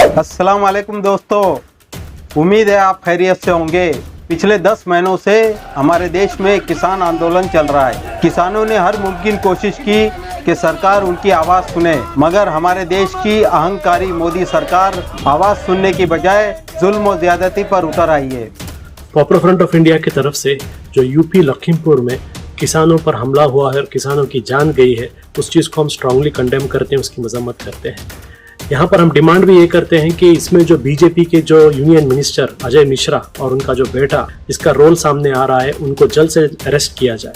अस्सलाम वालेकुम दोस्तों, उम्मीद है आप खैरियत से होंगे। पिछले 10 महीनों से हमारे देश में किसान आंदोलन चल रहा है। किसानों ने हर मुमकिन कोशिश की कि सरकार उनकी आवाज़ सुने, मगर हमारे देश की अहंकारी मोदी सरकार आवाज़ सुनने की बजाय जुल्म और ज्यादती पर उतर आई है। पॉपुलर फ्रंट ऑफ इंडिया की तरफ से जो यूपी लखीमपुर में किसानों पर हमला हुआ है और किसानों की जान गई है, उस चीज़ को हम स्ट्रांगली कंडेम करते हैं, उसकी मजम्मत करते हैं। यहाँ पर हम डिमांड भी ये करते हैं कि इसमें जो बीजेपी के जो यूनियन मिनिस्टर अजय मिश्रा और उनका जो बेटा जिसका रोल सामने आ रहा है, उनको जल्द से अरेस्ट किया जाए।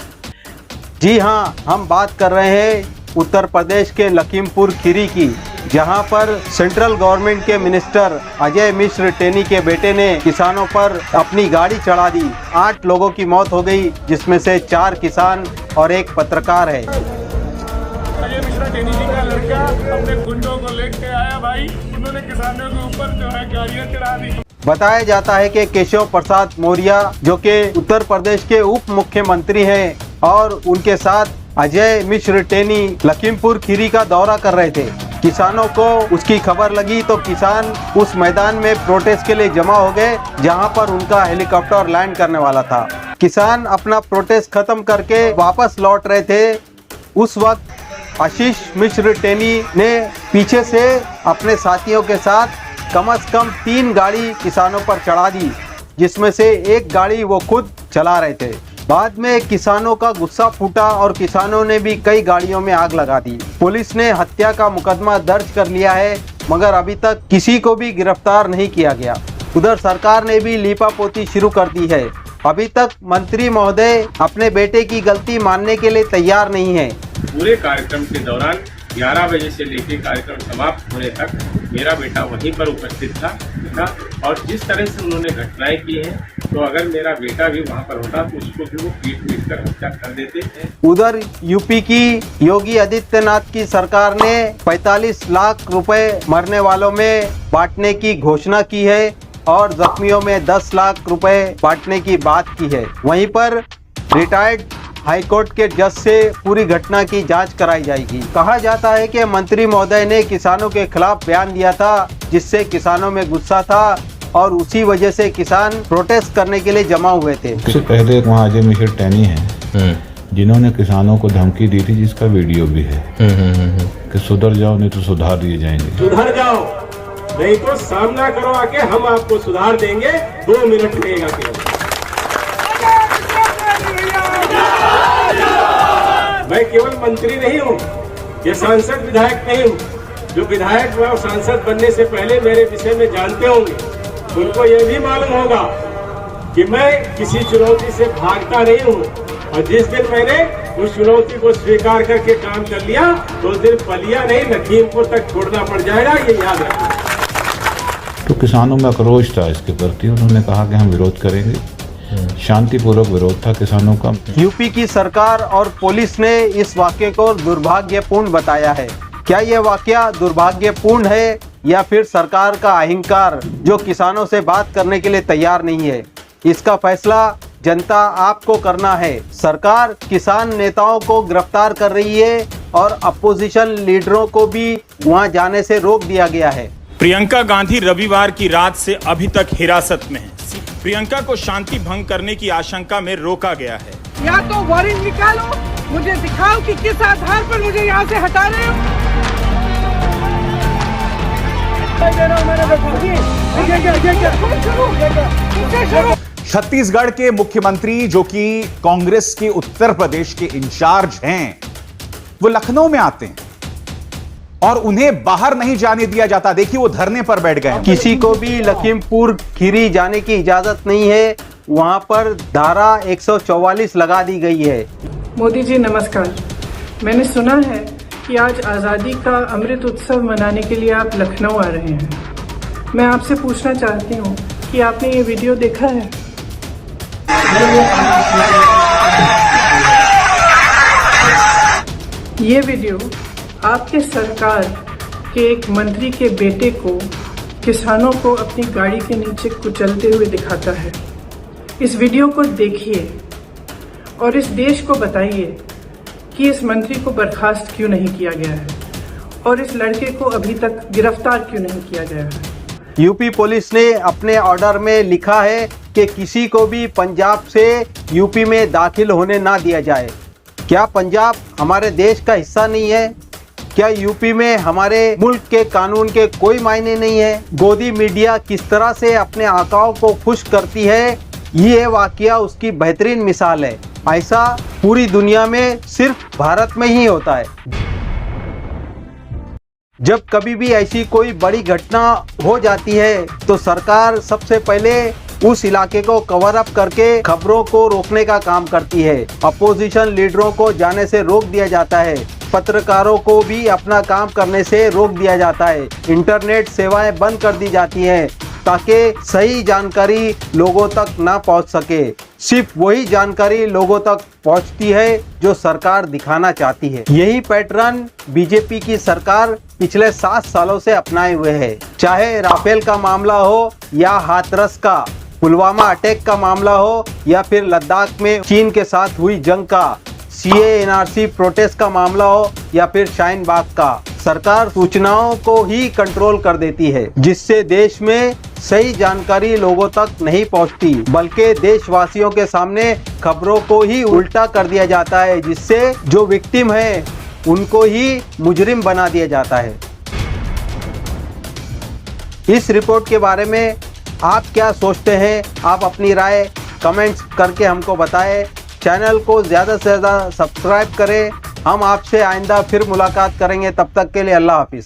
जी हाँ, हम बात कर रहे हैं उत्तर प्रदेश के लखीमपुर खीरी की, जहां पर सेंट्रल गवर्नमेंट के मिनिस्टर अजय मिश्र टेनी के बेटे ने किसानों पर अपनी गाड़ी चढ़ा दी। 8 लोगों की मौत हो गई, जिसमें से 4 किसान और 1 पत्रकार है। अजय मिश्रा टेनी जी का लड़का अपने गुंडों को लेके आया भाई, उन्होंने किसानों के ऊपर जो है गाड़ियां चढ़ा दी। बताया जाता है कि केशव प्रसाद मौर्य, जो कि उत्तर प्रदेश के उप मुख्यमंत्री हैं, और उनके साथ अजय मिश्र टेनी लखीमपुर खीरी का दौरा कर रहे थे। किसानों को उसकी खबर लगी तो किसान उस मैदान में प्रोटेस्ट के लिए जमा हो गए, जहां पर उनका हेलीकॉप्टर लैंड करने वाला था। किसान अपना प्रोटेस्ट खत्म करके वापस लौट रहे थे। उस वक्त आशीष मिश्र टेनी ने पीछे से अपने साथियों के साथ कम से कम 3 गाड़ी किसानों पर चढ़ा दी, जिसमें से 1 गाड़ी वो खुद चला रहे थे। बाद में किसानों का गुस्सा फूटा और किसानों ने भी कई गाड़ियों में आग लगा दी। पुलिस ने हत्या का मुकदमा दर्ज कर लिया है, मगर अभी तक किसी को भी गिरफ्तार नहीं किया गया। उधर सरकार ने भी लीपापोती शुरू कर दी है। अभी तक मंत्री महोदय अपने बेटे की गलती मानने के लिए तैयार नहीं है। पूरे कार्यक्रम के दौरान 11 बजे से लेकर कार्यक्रम समाप्त होने तक मेरा बेटा वहीं पर उपस्थित था और जिस तरह से उन्होंने घटनाएं की हैं, तो अगर मेरा बेटा भी वहां पर होता तो उसको भी वो पीट कर हत्या कर देते हैं। उधर यूपी की योगी आदित्यनाथ की सरकार ने 45 लाख रुपए मरने वालों में बांटने की घोषणा की है और जख्मियों में 10 लाख रुपए बांटने की बात की है। वहीं पर रिटायर्ड हाईकोर्ट के जज से पूरी घटना की जांच कराई जाएगी। कहा जाता है कि मंत्री महोदय ने किसानों के खिलाफ बयान दिया था, जिससे किसानों में गुस्सा था और उसी वजह से किसान प्रोटेस्ट करने के लिए जमा हुए थे। उससे पहले एक वहाँ अजय मिश्र टेनी है, जिन्होंने किसानों को धमकी दी थी, जिसका वीडियो भी है कि सुधर जाओ नहीं तो सुधार दिए जाएंगे। सुधर जाओ नहीं तो सामना करो आके, हम आपको सुधार देंगे। 2 मिनट लगेगा केवल। मैं केवल मंत्री नहीं हूँ, ये सांसद विधायक नहीं हूँ। जो विधायक व सांसद बनने से पहले मेरे विषय में जानते होंगे, उनको ये भी मालूम होगा कि मैं किसी चुनौती से भागता नहीं हूँ। और जिस दिन मैंने उस चुनौती को स्वीकार करके काम कर लिया, तो उस दिन पलिया नहीं लखीमपुर तक छोड़ना पड़ जाएगा, ये याद रखना। तो किसानों में आक्रोश था इसके प्रति, उन्होंने कहा कि हम विरोध करेंगे। शांतिपूर्वक विरोध था किसानों का। यूपी की सरकार और पुलिस ने इस वाक्य को दुर्भाग्यपूर्ण बताया है। क्या यह वाकया दुर्भाग्यपूर्ण है या फिर सरकार का अहंकार, जो किसानों से बात करने के लिए तैयार नहीं है? इसका फैसला जनता आपको करना है। सरकार किसान नेताओं को गिरफ्तार कर रही है और अपोजिशन लीडरों को भी वहां जाने से रोक दिया गया है। प्रियंका गांधी रविवार की रात से अभी तक हिरासत में है। प्रियंका को शांति भंग करने की आशंका में रोका गया है। या तो वारंट निकालो, मुझे दिखाओ कि किस आधार पर मुझे यहाँ से हटा रहे हो। छत्तीसगढ़ के मुख्यमंत्री, जो कि कांग्रेस के उत्तर प्रदेश के इंचार्ज हैं, वो लखनऊ में आते हैं और उन्हें बाहर नहीं जाने दिया जाता। देखिए, वो धरने पर बैठ गए। किसी को भी लखीमपुर खीरी जाने की इजाजत नहीं है। वहां पर धारा 144 लगा दी गई है। मोदी जी नमस्कार। मैंने सुना है कि आज आज़ादी का अमृत उत्सव मनाने के लिए आप लखनऊ आ रहे हैं। मैं आपसे पूछना चाहती हूँ कि आपने ये वीडियो देखा है? ये वीडियो आपके सरकार के एक मंत्री के बेटे को किसानों को अपनी गाड़ी के नीचे कुचलते हुए दिखाता है। इस वीडियो को देखिए और इस देश को बताइए कि इस मंत्री को बर्खास्त क्यों नहीं किया गया है और इस लड़के को अभी तक गिरफ्तार क्यों नहीं किया गया है। यूपी पुलिस ने अपने ऑर्डर में लिखा है कि किसी को भी पंजाब से यूपी में दाखिल होने ना दिया जाए। क्या पंजाब हमारे देश का हिस्सा नहीं है? क्या यूपी में हमारे मुल्क के कानून के कोई मायने नहीं है? गोदी मीडिया किस तरह से अपने आकाओं को खुश करती है, ये वाकया उसकी बेहतरीन मिसाल है। ऐसा पूरी दुनिया में सिर्फ भारत में ही होता है। जब कभी भी ऐसी कोई बड़ी घटना हो जाती है तो सरकार सबसे पहले उस इलाके को कवर अप करके खबरों को रोकने का काम करती है। अपोजिशन लीडरों को जाने से रोक दिया जाता है, पत्रकारों को भी अपना काम करने से रोक दिया जाता है, इंटरनेट सेवाएं बंद कर दी जाती हैं ताकि सही जानकारी लोगों तक ना पहुंच सके। सिर्फ वही जानकारी लोगों तक पहुंचती है जो सरकार दिखाना चाहती है। यही पैटर्न बीजेपी की सरकार पिछले 7 सालों से अपनाए हुए है। चाहे राफेल का मामला हो या हाथरस का, पुलवामा अटैक का मामला हो या फिर लद्दाख में चीन के साथ हुई जंग का, सीए एनआरसी प्रोटेस्ट का मामला हो या फिर शाहीन बाग का, सरकार सूचनाओं को ही कंट्रोल कर देती है, जिससे देश में सही जानकारी लोगों तक नहीं पहुंचती, बल्कि देशवासियों के सामने खबरों को ही उल्टा कर दिया जाता है, जिससे जो विक्टिम है उनको ही मुजरिम बना दिया जाता है। इस रिपोर्ट के बारे में आप क्या सोचते हैं? आप अपनी राय कमेंट्स करके हमको बताएं। चैनल को ज़्यादा से ज़्यादा सब्सक्राइब करें। हम आपसे आइंदा फिर मुलाकात करेंगे। तब तक के लिए अल्लाह हाफिज़।